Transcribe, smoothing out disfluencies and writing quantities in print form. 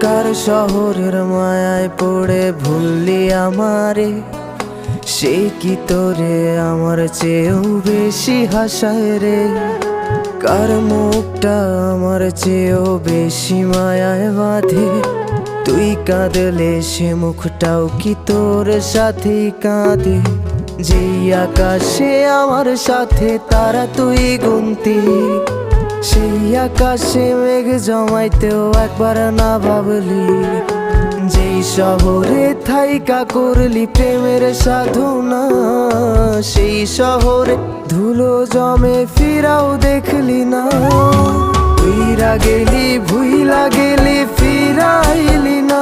কার শহরের মায়ায় পড়ে ভুললি আমারে, সে কি তোরে আমার চেয়েও বেশি হাসায় রে। কার মুখটা আমার চেয়েও বেশি মায়ায় বাঁধে, তুই কাঁদলে সে মুখটাও কি তোর সাথেই কাঁদে। যেই আকাশে আমার সাথে তারা তুই গুনতি, সেই আকাশে মেঘ জমাইতেও একবার না ভাবলি। যেই শহরে থাইকা করলি প্রেমের সাধনা, সেই শহরে ধুলো জমে ফিরাও দেখলি না। উইরা গেলি ভুইলা গেলি ফিরাইলি না।